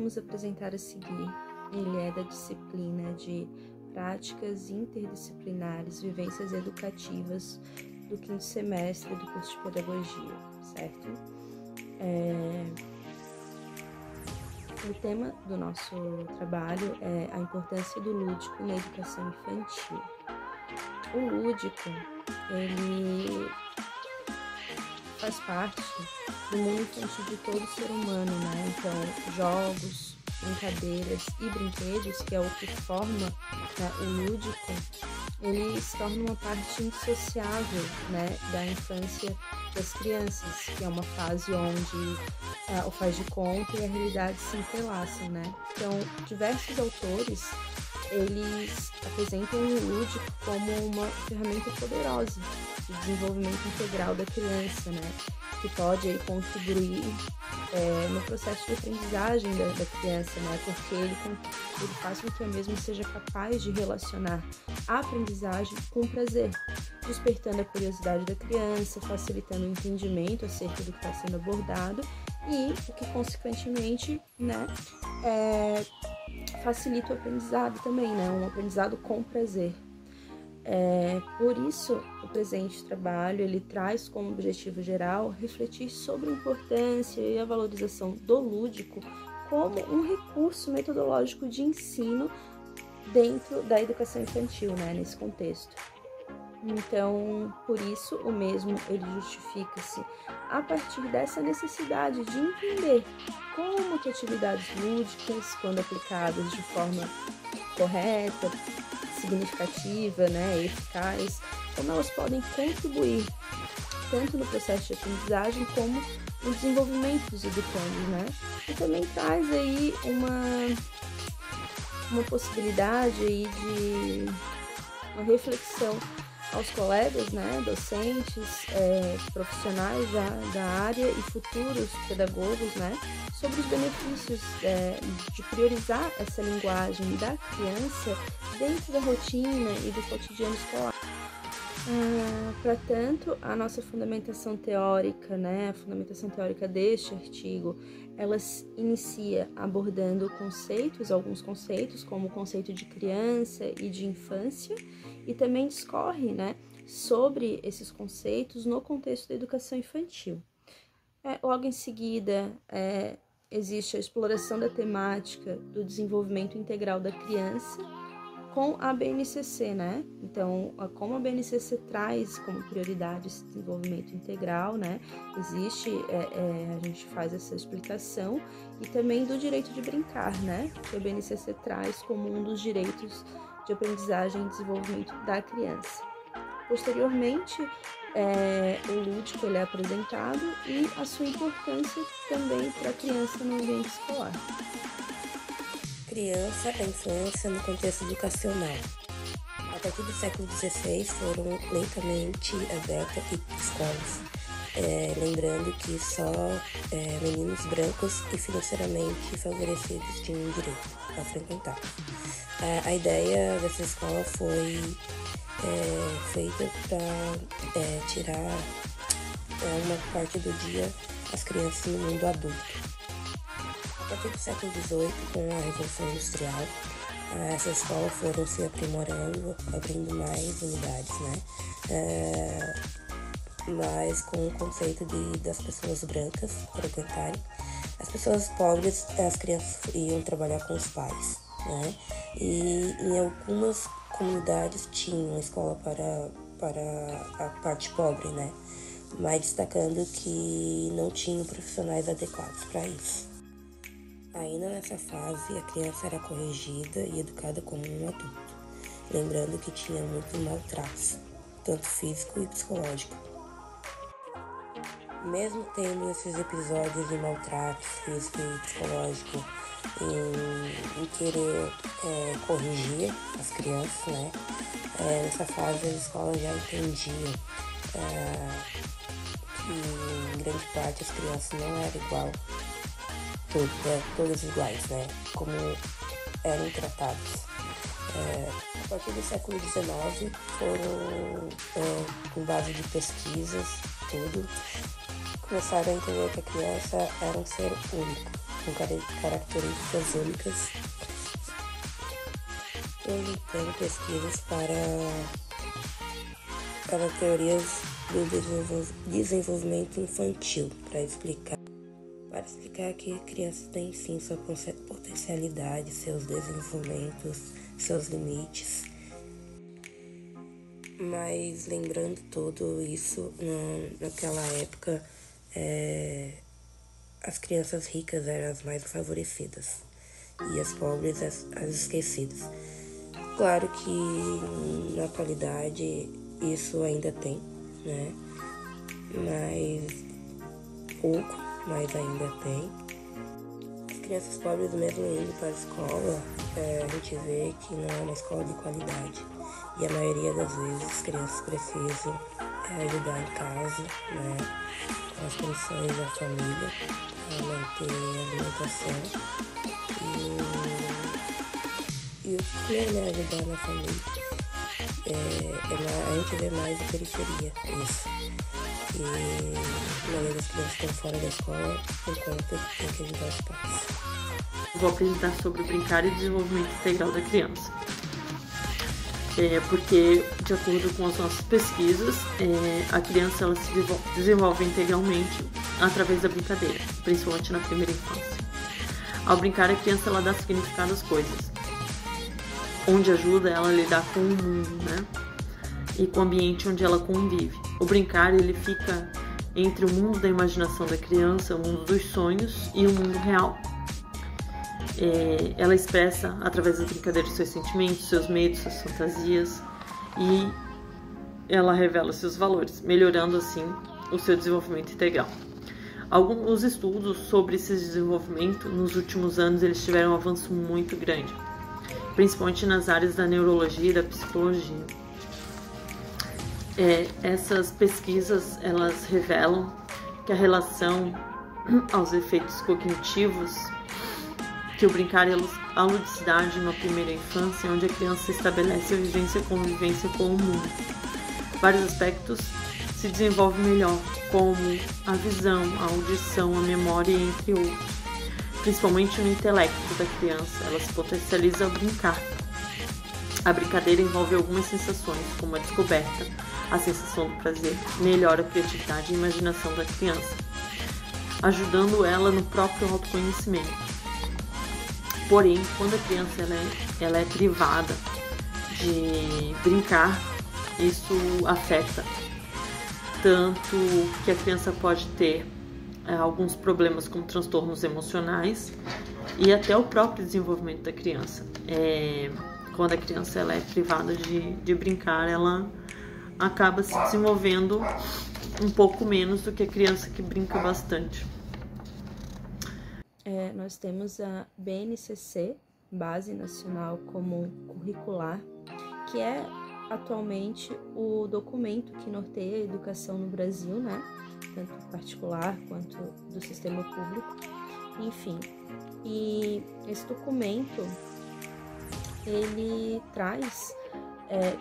vamos apresentar a seguir, ele é da disciplina de Práticas Interdisciplinares, Vivências Educativas do 5º semestre do curso de Pedagogia, certo? O tema do nosso trabalho é a importância do lúdico na educação infantil. O lúdico, ele faz parte do mundo infantil de todo ser humano, né? Então, jogos, brincadeiras e brinquedos, que é o que forma, né, o lúdico, ele se torna uma parte indissociável, né, da infância das crianças, que é uma fase onde o faz de conta e a realidade se entrelaçam, né? Então, diversos autores, eles apresentam o lúdico como uma ferramenta poderosa de desenvolvimento integral da criança, né? Que pode aí contribuir no processo de aprendizagem da criança, né? Porque ele faz com que a mesma seja capaz de relacionar a aprendizagem com prazer, despertando a curiosidade da criança, facilitando o entendimento acerca do que está sendo abordado e o que, consequentemente, né, facilita o aprendizado também, né? Um aprendizado com prazer. Por isso, o presente trabalho, ele traz como objetivo geral refletir sobre a importância e a valorização do lúdico como um recurso metodológico de ensino dentro da educação infantil, né, nesse contexto. Então, por isso, o mesmo, ele justifica-se a partir dessa necessidade de entender como que atividades lúdicas, quando aplicadas de forma correta, significativa, né, eficaz, como elas podem contribuir tanto no processo de aprendizagem como no desenvolvimento dos educandos, né? E também traz aí uma possibilidade aí de uma reflexão aos colegas, né, docentes, profissionais da área e futuros pedagogos, né, sobre os benefícios de priorizar essa linguagem da criança dentro da rotina e do cotidiano escolar. Portanto, a nossa fundamentação teórica, né, a fundamentação teórica deste artigo, ela inicia abordando alguns conceitos, como o conceito de criança e de infância, e também discorre, né, sobre esses conceitos no contexto da educação infantil. Logo em seguida, existe a exploração da temática do desenvolvimento integral da criança com a BNCC, né? Então, como a BNCC traz como prioridade esse desenvolvimento integral, né? Existe, a gente faz essa explicação, e também do direito de brincar, né? Que a BNCC traz como um dos direitos de aprendizagem e desenvolvimento da criança. Posteriormente, o lúdico ele é apresentado e a sua importância também para a criança no ambiente escolar. Criança e infância no contexto educacional. A partir do século XVI foram lentamente abertas escolas, lembrando que só meninos brancos e financeiramente favorecidos tinham direito a frequentar. A ideia dessa escola foi feita para tirar uma parte do dia as crianças no mundo adulto. A partir do século XVIII, com a Revolução Industrial, essas escolas foram se aprimorando, abrindo mais unidades, né? Mas com o conceito das pessoas brancas frequentarem. As pessoas pobres, as crianças iam trabalhar com os pais, né? E em algumas comunidades tinham escola para a parte pobre, né? Mas destacando que não tinham profissionais adequados para isso. Ainda nessa fase, a criança era corrigida e educada como um adulto, lembrando que tinha muitos maltratos, tanto físico e psicológico. Mesmo tendo esses episódios de maltrato físico e psicológico em querer corrigir as crianças, né? Nessa fase as escolas já entendiam que em grande parte as crianças não eram igual, todas iguais, né? Como eram tratados. A partir do século XIX foram, com base de pesquisas, tudo, começaram a entender que a criança era um ser único, com características únicas. Ele tem pesquisas para teorias do desenvolvimento infantil, para explicar que a criança tem sim sua potencialidade, seus desenvolvimentos, seus limites. Mas lembrando tudo isso, naquela época, as crianças ricas eram as mais favorecidas e as pobres as esquecidas. Claro que na atualidade isso ainda tem, né? Mas pouco, mas ainda tem. As crianças pobres mesmo indo para a escola, a gente vê que não é uma escola de qualidade. E a maioria das vezes as crianças precisam ajudar em casa, né? Com as condições da família, para manter a alimentação. E o que é ajudar na família? A gente vê mais na periferia isso. E a maioria das crianças estão fora da escola por conta de ter que ajudar os pais. Vou apresentar sobre o brincar e desenvolvimento integral da criança. Porque, de acordo com as nossas pesquisas, a criança ela se desenvolve integralmente através da brincadeira, principalmente na primeira infância. Ao brincar, a criança ela dá significado às coisas, onde ajuda ela a lidar com o mundo, né? E com o ambiente onde ela convive. O brincar ele fica entre o mundo da imaginação da criança, o mundo dos sonhos e o mundo real. Ela expressa através das brincadeiras seus sentimentos, seus medos, suas fantasias e ela revela seus valores, melhorando assim o seu desenvolvimento integral. Alguns estudos sobre esse desenvolvimento nos últimos anos eles tiveram um avanço muito grande, principalmente nas áreas da neurologia e da psicologia. Essas pesquisas elas revelam que a relação aos efeitos cognitivos que o brincar é a ludicidade na primeira infância, onde a criança estabelece a vivência e convivência com o mundo. Vários aspectos se desenvolvem melhor, como a visão, a audição, a memória, entre outros. Principalmente no intelecto da criança, ela se potencializa ao brincar. A brincadeira envolve algumas sensações, como a descoberta, a sensação do prazer, melhora a criatividade e a imaginação da criança, ajudando ela no próprio autoconhecimento. Porém, quando a criança ela é privada de brincar, isso afeta tanto que a criança pode ter alguns problemas como transtornos emocionais e até o próprio desenvolvimento da criança. Quando a criança ela é privada de brincar, ela acaba se desenvolvendo um pouco menos do que a criança que brinca bastante. Nós temos a BNCC, Base Nacional Comum Curricular, que é atualmente o documento que norteia a educação no Brasil, né? Tanto particular quanto do sistema público, enfim. E esse documento, ele traz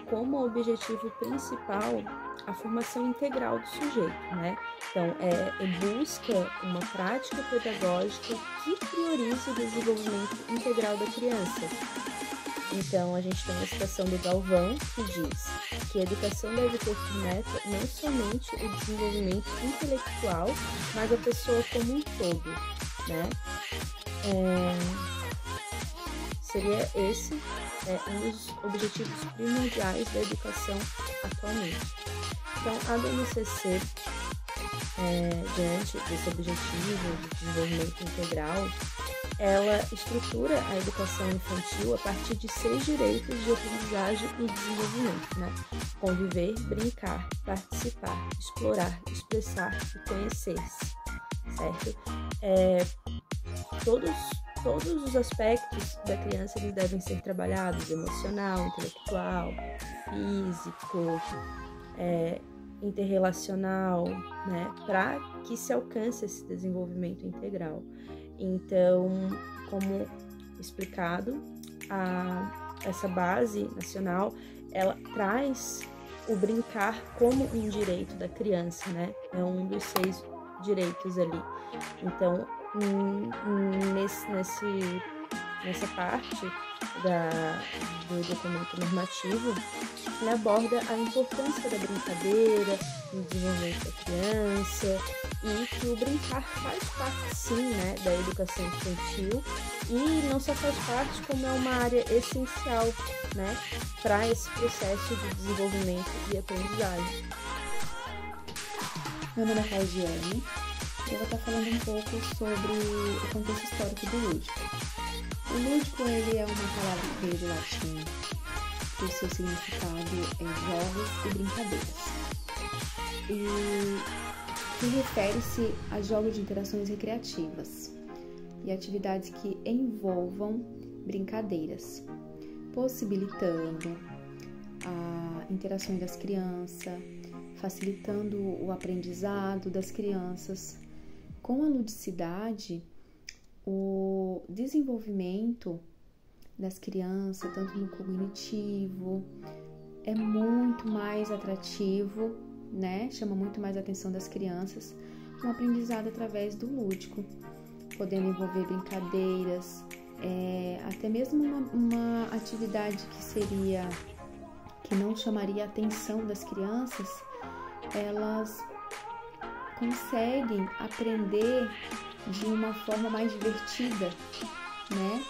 como objetivo principal a formação integral do sujeito, né? Então, busca uma prática pedagógica que priorize o desenvolvimento integral da criança. Então, a gente tem a citação do Galvão, que diz que a educação deve ter por meta não somente o desenvolvimento intelectual, mas a pessoa como um todo, né? Seria esse um dos objetivos primordiais da educação atualmente. Então, a BNCC, diante desse objetivo de desenvolvimento integral, ela estrutura a educação infantil a partir de 6 direitos de aprendizagem e desenvolvimento, né? Conviver, brincar, participar, explorar, expressar e conhecer-se, certo? Todos os aspectos da criança eles devem ser trabalhados: emocional, intelectual, físico, interrelacional, né? Para que se alcance esse desenvolvimento integral. Então, como explicado, essa base nacional, ela traz o brincar como um direito da criança, né? É um dos 6 direitos ali. Então, nessa parte do documento normativo, ele aborda a importância da brincadeira no desenvolvimento da criança e que o brincar faz parte, sim, né, da educação infantil e não só faz parte, como é uma área essencial, né, para esse processo de desenvolvimento e aprendizagem. Meu nome é Claudiane e eu vou estar falando um pouco sobre o contexto histórico do lúdico. O lúdico, ele é uma palavra que veio do latim, que o seu significado é jogos e brincadeiras. E que refere-se a jogos de interações recreativas e atividades que envolvam brincadeiras, possibilitando a interação das crianças, facilitando o aprendizado das crianças. Com a ludicidade, o desenvolvimento das crianças, tanto no cognitivo, é muito mais atrativo, né? Chama muito mais a atenção das crianças, um aprendizado através do lúdico, podendo envolver brincadeiras, até mesmo uma atividade que não chamaria a atenção das crianças, elas conseguem aprender de uma forma mais divertida, né?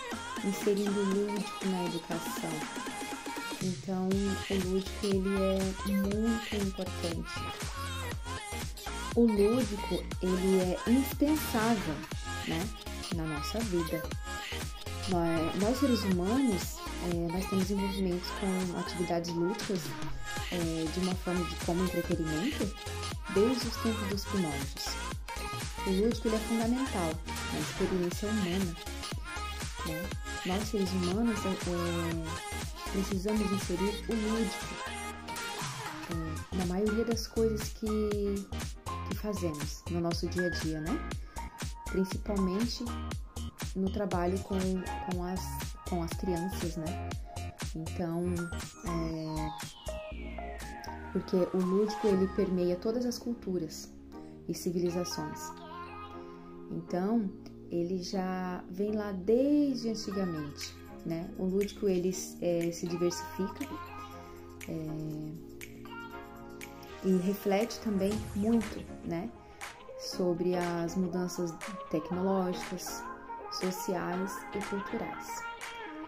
Inserindo o lúdico na educação. Então, o lúdico, ele é muito importante. O lúdico, ele é indispensável, né, na nossa vida. Nós seres humanos, nós temos envolvimentos com atividades lúdicas de uma forma como entretenimento desde os tempos dos primórdios. O lúdico, ele é fundamental na experiência humana, né? Nós, seres humanos, precisamos inserir o lúdico na maioria das coisas que fazemos no nosso dia a dia, né? Principalmente no trabalho com as crianças, né? Então, porque o lúdico, ele permeia todas as culturas e civilizações. Então, ele já vem lá desde antigamente, né? O lúdico, ele se diversifica e reflete também muito, né, sobre as mudanças tecnológicas, sociais e culturais.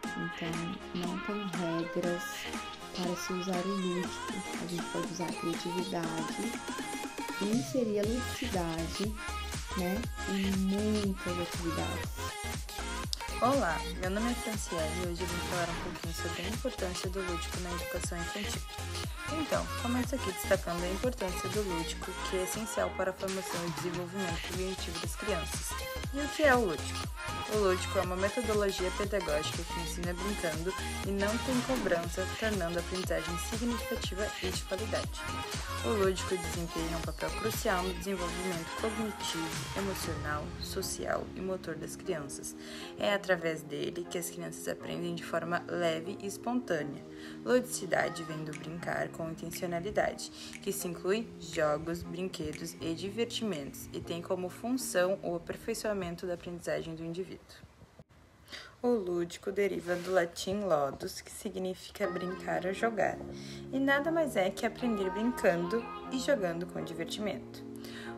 Então, não tem regras para se usar o lúdico. A gente pode usar a criatividade e inserir a ludicidade, né, em muitas atividades. Olá, meu nome é Franciele e hoje eu vim falar um pouquinho sobre a importância do lúdico na educação infantil. Então, começo aqui destacando a importância do lúdico, que é essencial para a formação e desenvolvimento cognitivo das crianças. E o que é o lúdico? O lúdico é uma metodologia pedagógica que ensina brincando e não tem cobrança, tornando a aprendizagem significativa e de qualidade. O lúdico desempenha um papel crucial no desenvolvimento cognitivo, emocional, social e motor das crianças. É através dele que as crianças aprendem de forma leve e espontânea. Ludicidade vem do brincar com intencionalidade, que se inclui jogos, brinquedos e divertimentos e tem como função o aperfeiçoamento da aprendizagem do indivíduo. O lúdico deriva do latim ludus, que significa brincar ou jogar, e nada mais é que aprender brincando e jogando com divertimento.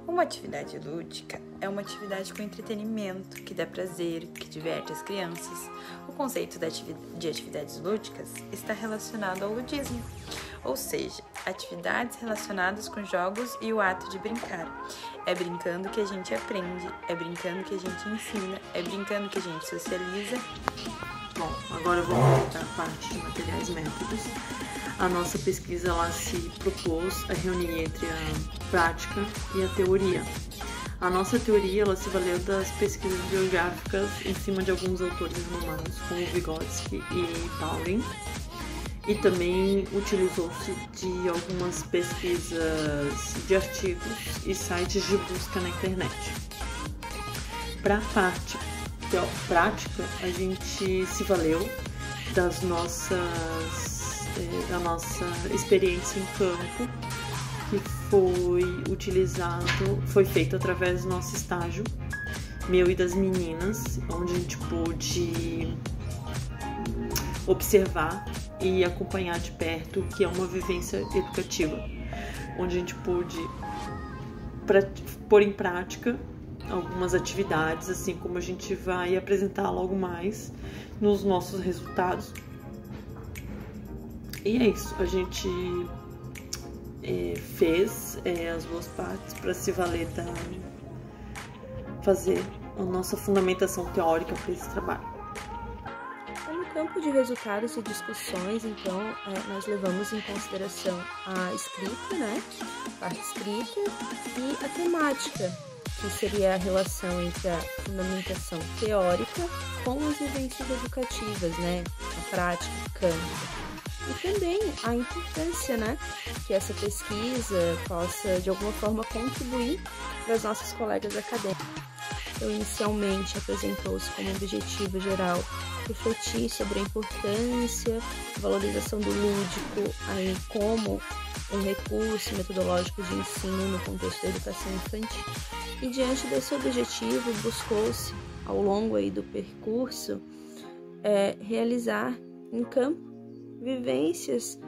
Uma atividade lúdica é uma atividade com entretenimento, que dá prazer, que diverte as crianças. O conceito de atividades lúdicas está relacionado ao ludismo, ou seja, atividades relacionadas com jogos e o ato de brincar. É brincando que a gente aprende, é brincando que a gente ensina, é brincando que a gente socializa. Bom, agora eu vou voltar à parte de materiais e métodos. A nossa pesquisa, ela se propôs a reunir entre a prática e a teoria. A nossa teoria, ela se valeu das pesquisas biográficas em cima de alguns autores romanos, como Vygotsky e Pauling, e também utilizou-se de algumas pesquisas de artigos e sites de busca na internet. Para a parte prática, a gente se valeu da nossa experiência em campo, que foi feito através do nosso estágio, meu e das meninas, onde a gente pôde observar e acompanhar de perto o que é uma vivência educativa, onde a gente pôde pôr em prática algumas atividades, assim como a gente vai apresentar logo mais nos nossos resultados. E é isso, a gente fez as duas partes para se valer fazer a nossa fundamentação teórica para esse trabalho. No campo de resultados e discussões, então, nós levamos em consideração a escrita, né, a parte escrita, e a temática, que seria a relação entre a fundamentação teórica com as vivências educativas, né, a prática, o campo. E também a importância, né, que essa pesquisa possa, de alguma forma, contribuir para as nossas colegas acadêmicas. Então, inicialmente, apresentou-se como objetivo geral refletir sobre a importância, a valorização do lúdico, aí como um recurso metodológico de ensino no contexto da educação infantil. E diante desse objetivo, buscou-se, ao longo aí do percurso, realizar em campo vivências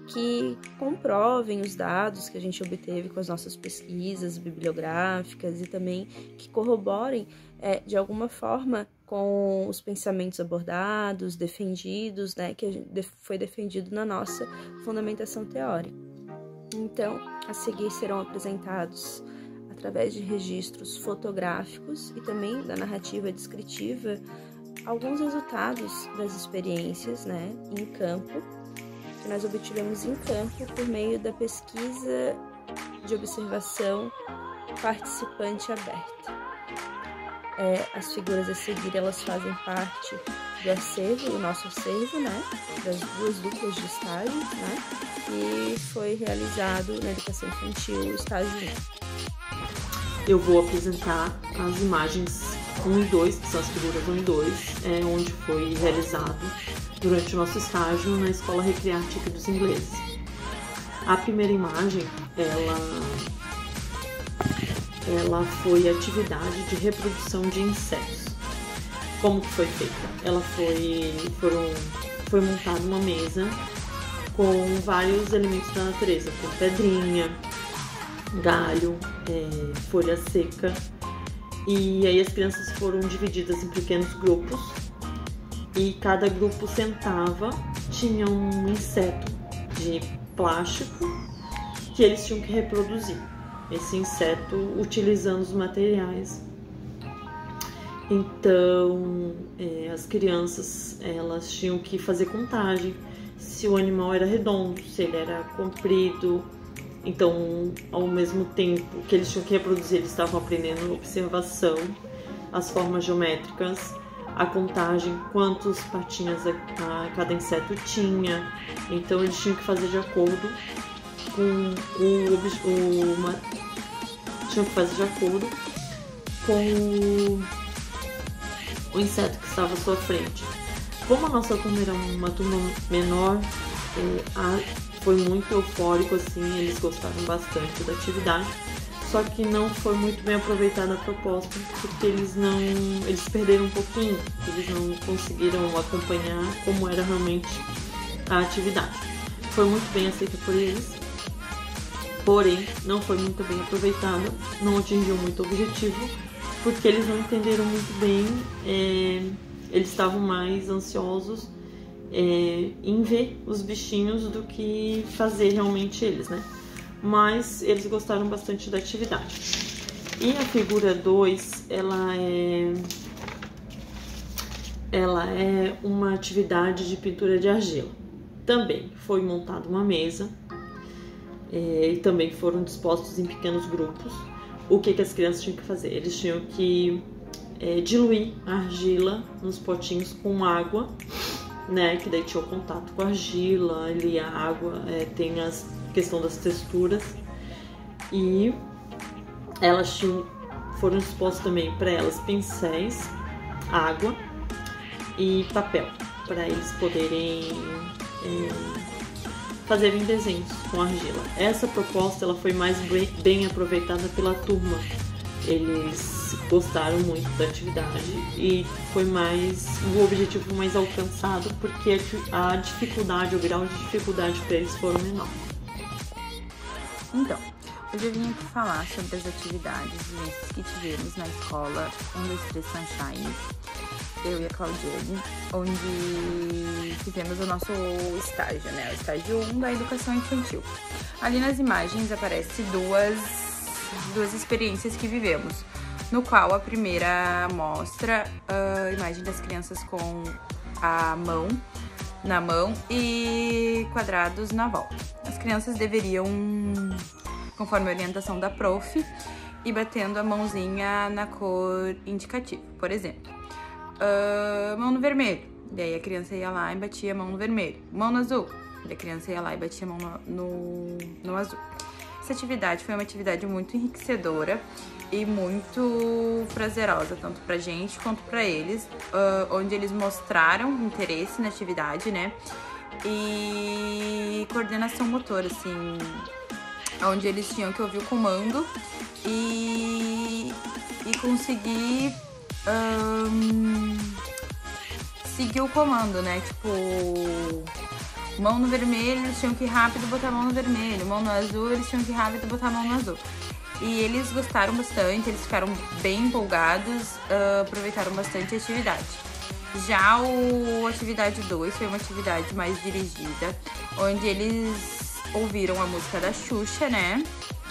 que comprovem os dados que a gente obteve com as nossas pesquisas bibliográficas e também que corroborem, de alguma forma, com os pensamentos abordados, defendidos, né, que foi defendido na nossa fundamentação teórica. Então, a seguir serão apresentados, através de registros fotográficos e também da narrativa descritiva, alguns resultados das experiências, né, em campo, que nós obtivemos em campo por meio da pesquisa de observação participante aberta. As figuras a seguir, elas fazem parte do acervo, do nosso acervo, né, das duas duplas de estágio, né, que foi realizado na educação infantil, estágio 1. Eu vou apresentar as imagens 1 e 2, que são as figuras 1 e 2, onde foi realizado durante o nosso estágio na Escola Recreativa dos Ingleses. A primeira imagem, ela foi atividade de reprodução de insetos. Como que foi feita? Foi montada uma mesa com vários elementos da natureza, com pedrinha, galho, folha seca, e aí as crianças foram divididas em pequenos grupos e cada grupo sentava, tinha um inseto de plástico que eles tinham que reproduzir esse inseto utilizando os materiais. Então as crianças, elas tinham que fazer contagem se o animal era redondo, se ele era comprido. Então, ao mesmo tempo que eles tinham que reproduzir, eles estavam aprendendo observação, as formas geométricas, a contagem, quantas patinhas cada inseto tinha. Então, eles tinham que fazer de acordo com o inseto que estava à sua frente. Como a nossa turma era uma turma menor, foi muito eufórico, assim, eles gostaram bastante da atividade, só que não foi muito bem aproveitada a proposta, porque eles perderam um pouquinho, eles não conseguiram acompanhar como era realmente a atividade. Foi muito bem aceita por eles, porém não foi muito bem aproveitada, não atingiu muito o objetivo, porque eles não entenderam muito bem, eles estavam mais ansiosos em ver os bichinhos do que fazer realmente eles, né? Mas eles gostaram bastante da atividade. E a figura 2, ela é uma atividade de pintura de argila. Também foi montada uma mesa e também foram dispostos em pequenos grupos. O que as crianças tinham que fazer? Eles tinham que diluir a argila nos potinhos com água, né, que daí tinha o contato com a argila, ali a água tem a questão das texturas, e elas foram expostas também para elas pincéis, água e papel, para eles poderem fazerem desenhos com argila. Essa proposta ela foi mais bem aproveitada pela turma eles gostaram muito da atividade e o objetivo mais alcançado, porque a dificuldade, o grau de dificuldade para eles foram menor. Então, hoje eu vim aqui falar sobre as atividades e vivências que tivemos na escola 123 Sunshine, eu e a Claudiane, onde fizemos o nosso estágio, né? O estágio 1 da educação infantil. Ali nas imagens aparecem duas experiências que vivemos, no qual a primeira mostra a imagem das crianças com a mão na mão e quadrados na volta. As crianças deveriam, conforme a orientação da prof, ir batendo a mãozinha na cor indicativa. Por exemplo, mão no vermelho, daí a criança ia lá e batia a mão no vermelho. Mão no azul, daí a criança ia lá e batia a mão no azul. Essa atividade foi uma atividade muito enriquecedora e muito prazerosa, tanto pra gente quanto pra eles, onde eles mostraram interesse na atividade, né? E coordenação motora, assim, onde eles tinham que ouvir o comando e conseguir seguir o comando, né? Tipo, mão no vermelho, eles tinham que ir rápido botar a mão no vermelho. Mão no azul, eles tinham que ir rápido botar a mão no azul. E eles gostaram bastante, eles ficaram bem empolgados, aproveitaram bastante a atividade. Já a atividade 2 foi uma atividade mais dirigida, onde eles ouviram a música da Xuxa, né?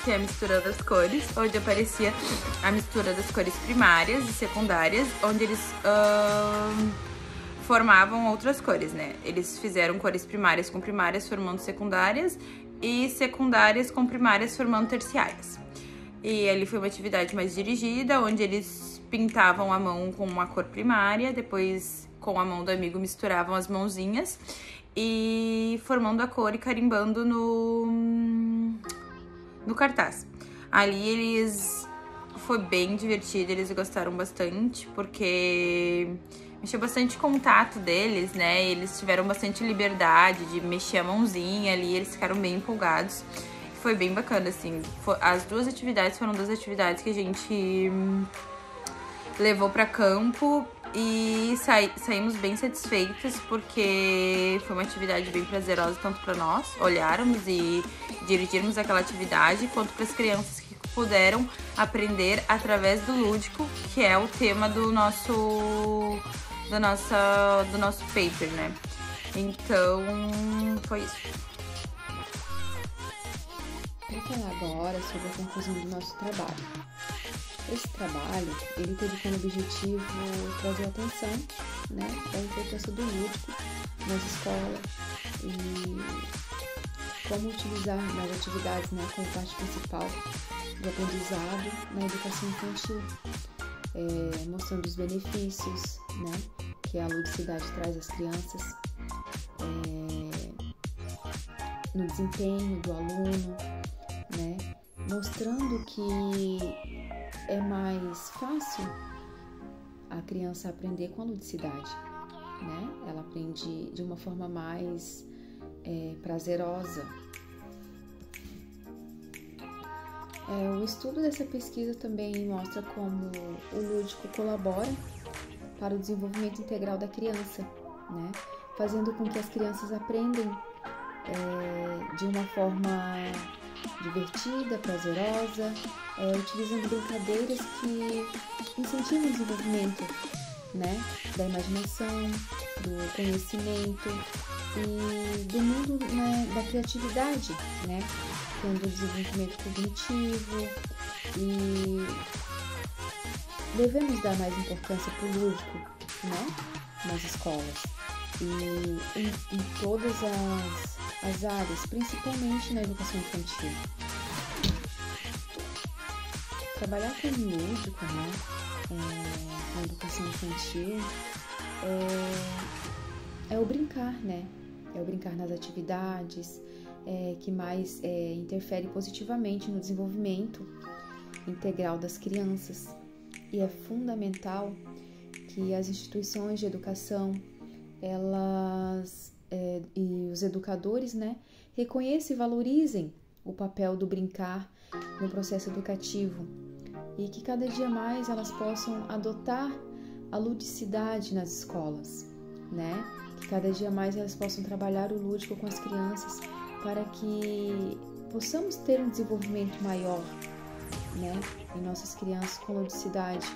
Que é a mistura das cores, onde aparecia a mistura das cores primárias e secundárias, onde eles formavam outras cores, né? Eles fizeram cores primárias com primárias formando secundárias e secundárias com primárias formando terciárias. E ali foi uma atividade mais dirigida, onde eles pintavam a mão com uma cor primária, depois com a mão do amigo misturavam as mãozinhas e formando a cor e carimbando no cartaz. Ali foi bem divertido, eles gostaram bastante, porque mexeu bastante contato deles, né? Eles tiveram bastante liberdade de mexer a mãozinha ali, eles ficaram bem empolgados. Foi bem bacana, assim. As duas atividades foram duas atividades que a gente levou pra campo e saímos bem satisfeitas, porque foi uma atividade bem prazerosa, tanto para nós olharmos e dirigirmos aquela atividade, quanto para as crianças que puderam aprender através do lúdico, que é o tema do nosso paper, né? Então, foi isso. Vou falar agora sobre a conclusão do nosso trabalho. Esse trabalho, ele teve como objetivo trazer atenção, né, da importância do lúdico nas escolas e como utilizar nas atividades, né, como parte principal do aprendizado na educação infantil, mostrando os benefícios, né, que a ludicidade traz às crianças, no desempenho do aluno, né, mostrando que é mais fácil a criança aprender com a ludicidade, né? Ela aprende de uma forma mais prazerosa. O estudo dessa pesquisa também mostra como o lúdico colabora para o desenvolvimento integral da criança, né? Fazendo com que as crianças aprendam de uma forma divertida, prazerosa, utilizando brincadeiras que incentivam o desenvolvimento, né, da imaginação, do conhecimento e do mundo, né, da criatividade, né, tendo o desenvolvimento cognitivo, e devemos dar mais importância para o lúdico, né, nas escolas e em todas as áreas, principalmente na educação infantil. Trabalhar com o lúdico, né, na educação infantil é o brincar, né? É o brincar nas atividades que mais interfere positivamente no desenvolvimento integral das crianças. E é fundamental que as instituições de educação, elas e os educadores, né, reconheçam e valorizem o papel do brincar no processo educativo, e que cada dia mais elas possam adotar a ludicidade nas escolas, né? Que cada dia mais elas possam trabalhar o lúdico com as crianças para que possamos ter um desenvolvimento maior, né, em nossas crianças com ludicidade.